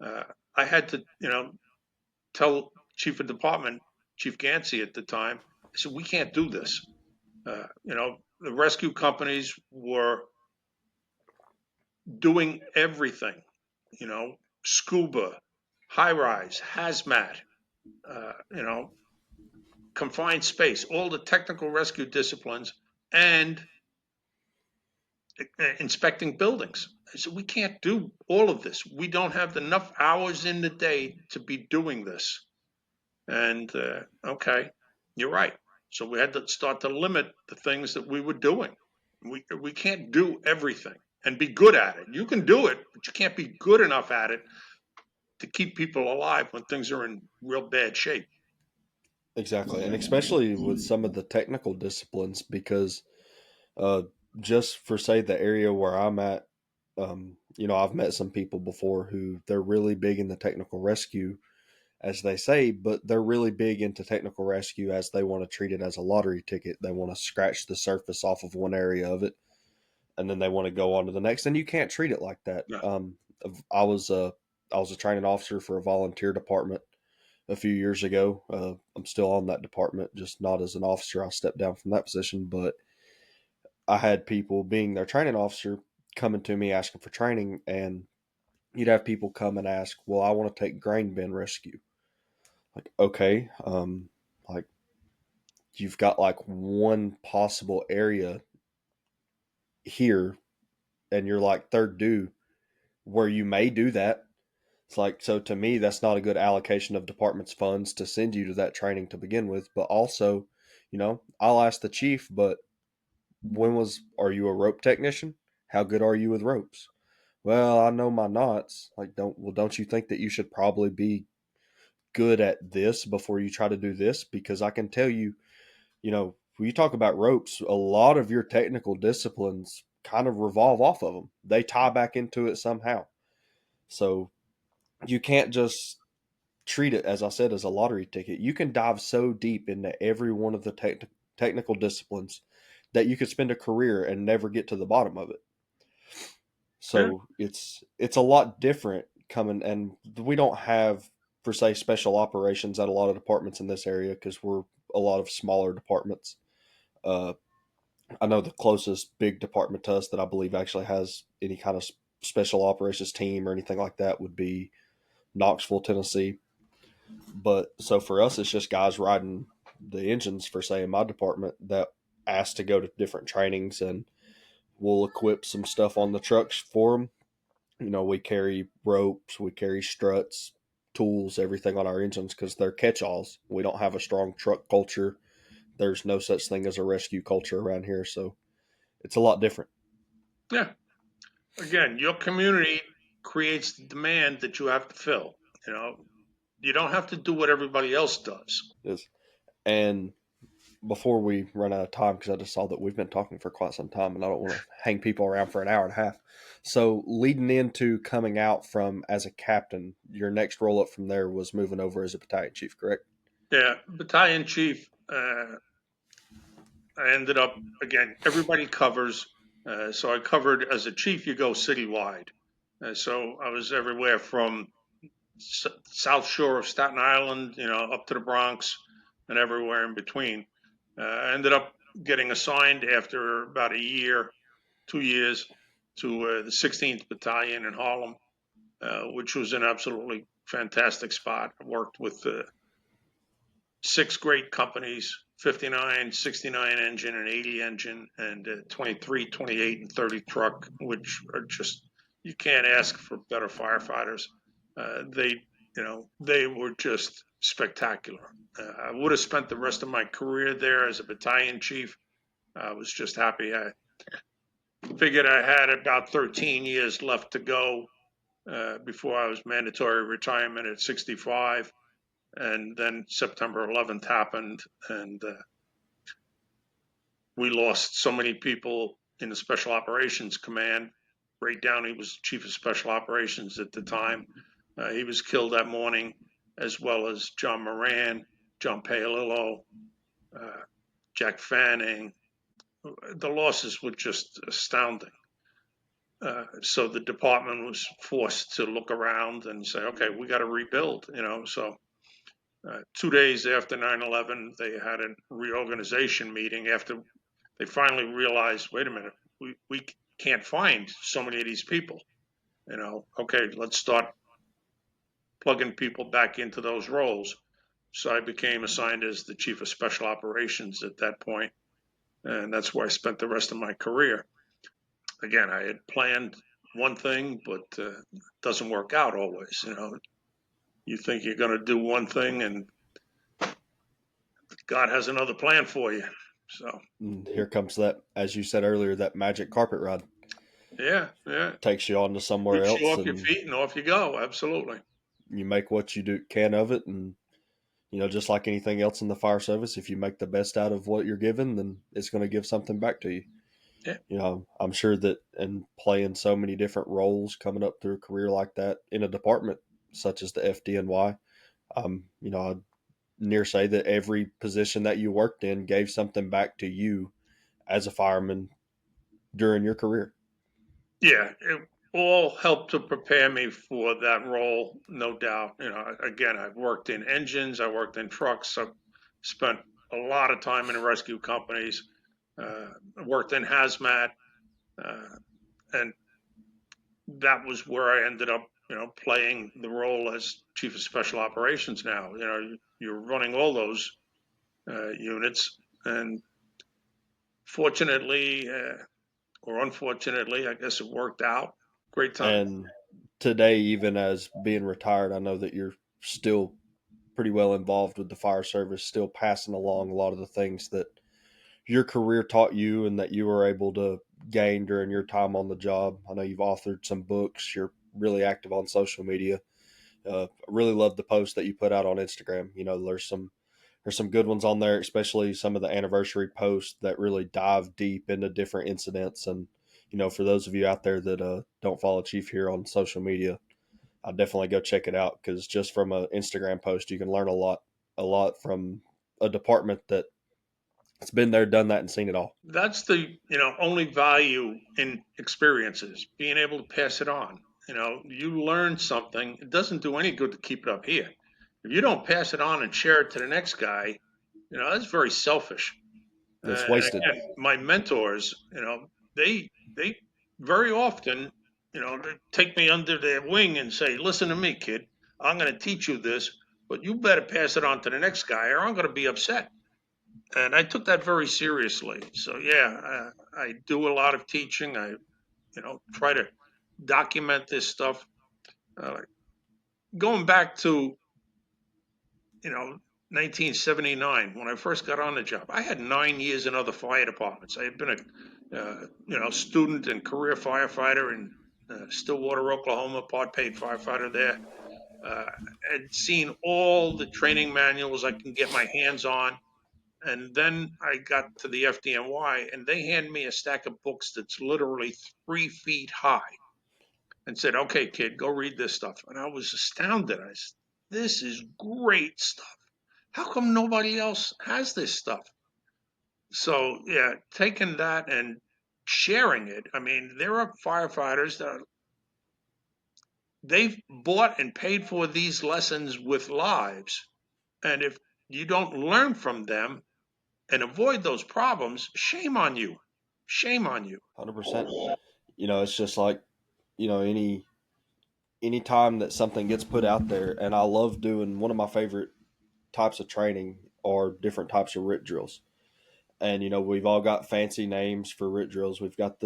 [SPEAKER 2] Uh, I had to, tell chief of department, Chief Gansey at the time, I said, we can't do this. The rescue companies were doing everything, you know, scuba, high rise, hazmat, uh, you know, confined space, all the technical rescue disciplines, and inspecting buildings. I said, we can't do all of this. We don't have enough hours in the day to be doing this. And okay, you're right. So we had to start to limit the things that we were doing. We can't do everything and be good at it. You can do it, but you can't be good enough at it to keep people alive when things are in real bad shape.
[SPEAKER 1] Exactly. And especially with some of the technical disciplines, because uh, just for, say, the area where I'm at, I've met some people before who they're really big in the technical rescue, as they say, but they're really big into technical rescue as they want to treat it as a lottery ticket. They want to scratch the surface off of one area of it. and then they want to go on to the next. And you can't treat it like that.
[SPEAKER 2] No.
[SPEAKER 1] I was a I was a training officer for a volunteer department a few years ago. I'm still on that department, just not as an officer. I stepped down from that position, but I had people being their training officer coming to me asking for training, and you'd have people come and ask, "Well, I want to take grain bin rescue." Like, okay, like you've got like one possible area here, and you're like third due where you may do that. It's like, so to me, that's not a good allocation of department's funds to send you to that training to begin with. But also, I'll ask the chief, but are you a rope technician? How good are you with ropes? Well, I know my knots. Like, don't you think that you should probably be good at this before you try to do this? Because I can tell you, when you talk about ropes, a lot of your technical disciplines kind of revolve off of them. They tie back into it somehow. So you can't just treat it, as I said, as a lottery ticket. You can dive so deep into every one of the technical disciplines that you could spend a career and never get to the bottom of it.
[SPEAKER 2] Yeah.
[SPEAKER 1] So it's a lot different coming, and we don't have per se special operations at a lot of departments in this area because we're a lot of smaller departments. Uh, I know the closest big department to us that I believe actually has any kind of special operations team or anything like that would be Knoxville, Tennessee. But so for us, it's just guys riding the engines for say in my department that asked to go to different trainings, and we'll equip some stuff on the trucks for them. We carry ropes, we carry struts, tools, everything on our engines because they're catch-alls. We don't have a strong truck culture. There's no such thing as a rescue culture around here, so it's a lot different.
[SPEAKER 2] Yeah. Again, your community creates the demand that you have to fill. You know, you don't have to do what everybody else does.
[SPEAKER 1] Is and before we run out of time, because I just saw that we've been talking for quite some time, and I don't want to hang people around for an hour and a half. So, leading into coming out from as a captain, your next roll up from there was moving over as a battalion chief, correct?
[SPEAKER 2] Yeah, battalion chief. I ended up again. Everybody covers, so I covered as a chief. You go citywide, so I was everywhere from South Shore of Staten Island, up to the Bronx, and everywhere in between. I ended up getting assigned after about a year, 2 years, to the 16th Battalion in Harlem, which was an absolutely fantastic spot. I worked with six great companies: 59, 69 engine, and 80 engine, and 23, 28, and 30 truck, which are just, you can't ask for better firefighters. They were just spectacular. I would have spent the rest of my career there as a battalion chief. I was just happy. I figured I had about 13 years left to go before I was mandatory retirement at 65. And then September 11th happened, and we lost so many people in the Special Operations Command. Ray Downey was chief of Special Operations at the time. He was killed that morning, as well as John Moran, John Paolillo, uh, Jack Fanning. The losses were just astounding. So the department was forced to look around and say, okay, we got to rebuild. So 2 days after 9/11, they had a reorganization meeting after they finally realized, wait a minute, we can't find so many of these people. Okay, let's start plugging people back into those roles. So I became assigned as the chief of special operations at that point, and that's where I spent the rest of my career. Again, I had planned one thing, but it doesn't work out always. You think you're going to do one thing, and God has another plan for you. So
[SPEAKER 1] And here comes that, as you said earlier, that magic carpet ride
[SPEAKER 2] yeah, yeah,
[SPEAKER 1] takes you on to somewhere
[SPEAKER 2] sweeps you
[SPEAKER 1] else,
[SPEAKER 2] off your
[SPEAKER 1] and
[SPEAKER 2] feet and off you go. Absolutely.
[SPEAKER 1] you make what you can of it. And just like anything else in the fire service, if you make the best out of what you're given, then it's going to give something back to you.
[SPEAKER 2] Yeah,
[SPEAKER 1] I'm sure that in playing so many different roles coming up through a career like that in a department such as the FDNY, I'd near say that every position that you worked in gave something back to you as a fireman during your career?
[SPEAKER 2] Yeah, it all helped to prepare me for that role, no doubt. Again, I've worked in engines, I worked in trucks, I've spent a lot of time in rescue companies, worked in hazmat, uh, and that was where I ended up, playing the role as chief of special operations. Now, you're running all those units, and fortunately, or unfortunately, I guess it worked out. Great time.
[SPEAKER 1] And today, even as being retired, I know that you're still pretty well involved with the fire service, still passing along a lot of the things that your career taught you and that you were able to gain during your time on the job. I know you've authored some books. You're really active on social media. I really love the post that you put out on Instagram. There's some good ones on there, especially some of the anniversary posts that really dive deep into different incidents. And for those of you out there that don't follow Chief here on social media, I'll definitely go check it out, because just from an Instagram post, you can learn a lot from a department that's been there, done that, and seen it all.
[SPEAKER 2] That's the only value in experiences, being able to pass it on. You learn something. It doesn't do any good to keep it up here. If you don't pass it on and share it to the next guy, that's very selfish.
[SPEAKER 1] It's
[SPEAKER 2] And
[SPEAKER 1] wasted.
[SPEAKER 2] again, my mentors, they very often, they take me under their wing and say, "Listen to me, kid. I'm going to teach you this, but you better pass it on to the next guy, or I'm going to be upset." And I took that very seriously. So yeah, I do a lot of teaching. I try to document this stuff. Uh, Going back to you know 1979 when I first got on the job, I had 9 years in other fire departments. I had been a student and career firefighter in Stillwater, Oklahoma, part paid firefighter there. Uh, I'd seen all the training manuals I can get my hands on. And then I got to the FDNY and they hand me a stack of books that's literally 3 feet high and said, "Okay, kid, go read this stuff." And I was astounded. I said, "This is great stuff. How come nobody else has this stuff?" So, yeah, taking that and sharing it. I mean, there are firefighters that they've bought and paid for these lessons with lives. And if you don't learn from them and avoid those problems, shame on you. Shame on you.
[SPEAKER 1] 100%. It's just like, any time that something gets put out there, and I love doing, one of my favorite types of training are different types of RIT drills. And we've all got fancy names for RIT drills. We've got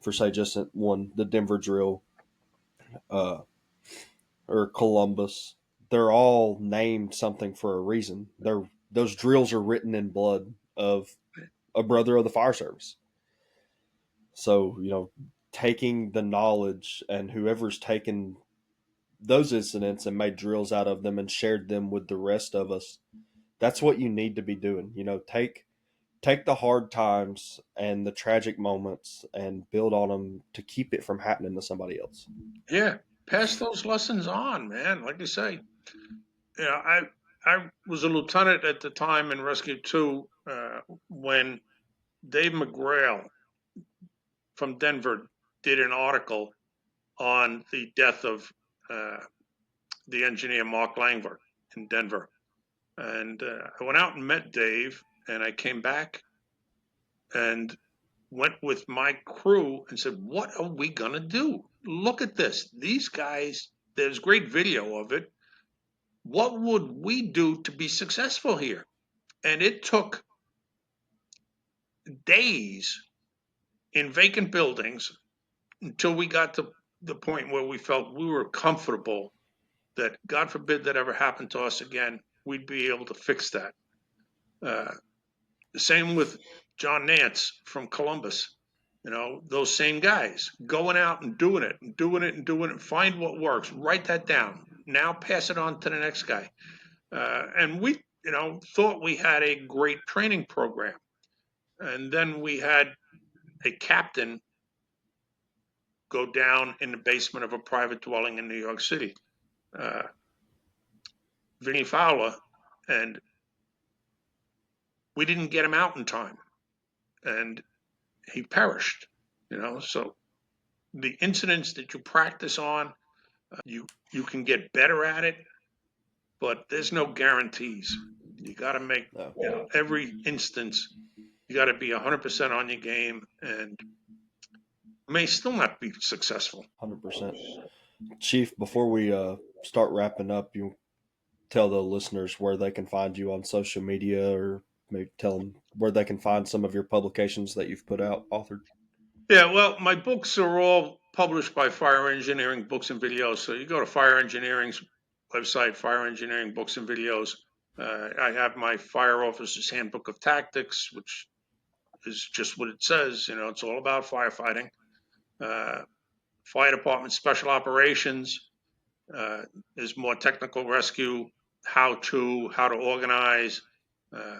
[SPEAKER 1] for say just one, the Denver drill, uh, or Columbus. They're all named something for a reason. Those drills are written in blood of a brother of the fire service. So taking the knowledge, and whoever's taken those incidents and made drills out of them and shared them with the rest of us, that's what you need to be doing. Take the hard times and the tragic moments and build on them to keep it from happening to somebody else.
[SPEAKER 2] Yeah, pass those lessons on, man. Like I say, I was a lieutenant at the time in Rescue 2 when Dave McGrail from Denver did an article on the death of uh, the engineer Mark Langford in Denver. And I went out and met Dave, and I came back and went with my crew and said, "What are we going to do? Look at this. These guys, there's great video of it. What would we do to be successful here?" And it took days in vacant buildings until we got to the point where we felt we were comfortable that, God forbid that ever happened to us again, we'd be able to fix that. Uh, the same with John Nance from Columbus. Those same guys going out and doing it and doing it and doing it. Find what works. Write that down. Now pass it on to the next guy. And we, thought we had a great training program. And then we had a captain go down in the basement of a private dwelling in New York City, uh, Vinnie Fowler, and we didn't get him out in time, and he perished. So the incidents that you practice on, you can get better at it, but there's no guarantees. You got to make,
[SPEAKER 1] No.
[SPEAKER 2] every instance, you got to be 100% on your game, and may still not be successful.
[SPEAKER 1] 100%. Chief, before we start wrapping up, you tell the listeners where they can find you on social media, or maybe tell them where they can find some of your publications that you've put out, authored.
[SPEAKER 2] Yeah, well, my books are all published by Fire Engineering Books and Videos. So you go to Fire Engineering's website, Fire Engineering Books and Videos. I have my Fire Officer's Handbook of Tactics, which is just what it says. It's all about firefighting. Uh, Fire Department Special Operations is more technical rescue, how to organize, uh,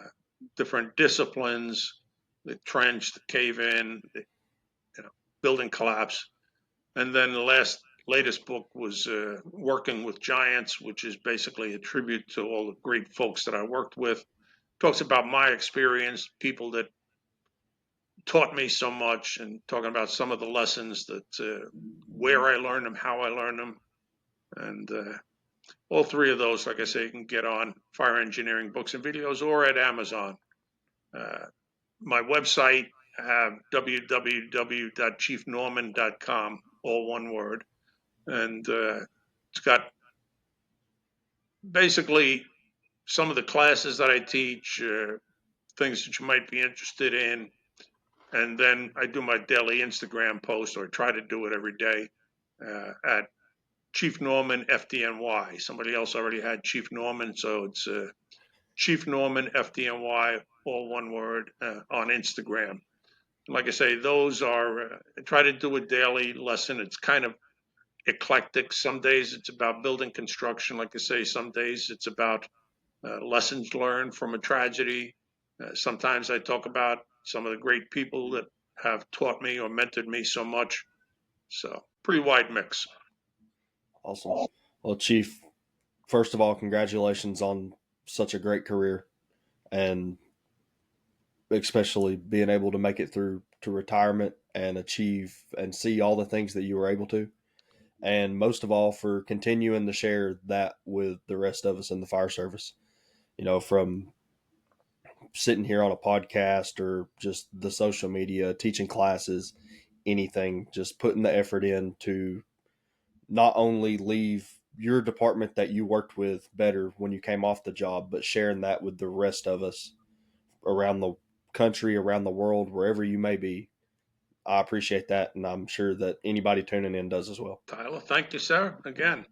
[SPEAKER 2] different disciplines, the trench, the cave in, building collapse. And then the latest book was Working with Giants, which is basically a tribute to all the great folks that I worked with. Talks about my experience, people that taught me so much, and talking about some of the lessons that where I learned them, how I learned them, and all three of those, like I say, you can get on Fire Engineering Books and Videos or at Amazon. Uh, my website, I have www.chiefnorman.com, all one word, and it's got basically some of the classes that I teach, things that you might be interested in. And then I do my daily Instagram post, or try to do it every day, at Chief Norman FDNY. Somebody else already had Chief Norman, so it's Chief Norman FDNY, all one word, on Instagram. Like I say, those are, I try to do a daily lesson. It's kind of eclectic. Some days it's about building construction. Like I say, some days it's about lessons learned from a tragedy. Sometimes I talk about some of the great people that have taught me or mentored me so much. So, pretty wide mix.
[SPEAKER 1] Awesome. Well, Chief, first of all, congratulations on such a great career, and especially being able to make it through to retirement and achieve and see all the things that you were able to. And most of all, for continuing to share that with the rest of us in the fire service. From sitting here on a podcast or just the social media, teaching classes, anything, just putting the effort in to not only leave your department that you worked with better when you came off the job, but sharing that with the rest of us around the country, around the world, wherever you may be. I appreciate that, and I'm sure that anybody tuning in does as well.
[SPEAKER 2] Tyler, thank you, sir. Again,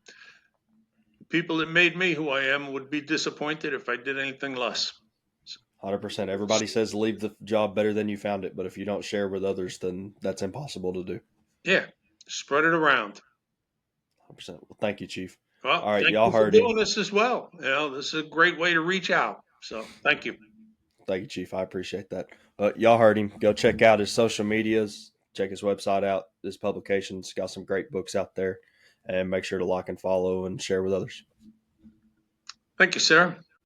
[SPEAKER 2] people that made me who I am would be disappointed if I did anything less.
[SPEAKER 1] 100%. Everybody says leave the job better than you found it, but if you don't share with others, then that's impossible to do.
[SPEAKER 2] Yeah, spread it around.
[SPEAKER 1] 100%. Well, thank you, Chief.
[SPEAKER 2] Well,
[SPEAKER 1] All right,
[SPEAKER 2] thank
[SPEAKER 1] y'all
[SPEAKER 2] you for
[SPEAKER 1] heard him.
[SPEAKER 2] doing this as well. This is a great way to reach out. So, thank you.
[SPEAKER 1] Thank you, Chief. I appreciate that. Y'all heard him. Go check out his social medias. Check his website out. His publications. Got some great books out there. And make sure to like and follow and share with others.
[SPEAKER 2] Thank you, Sarah.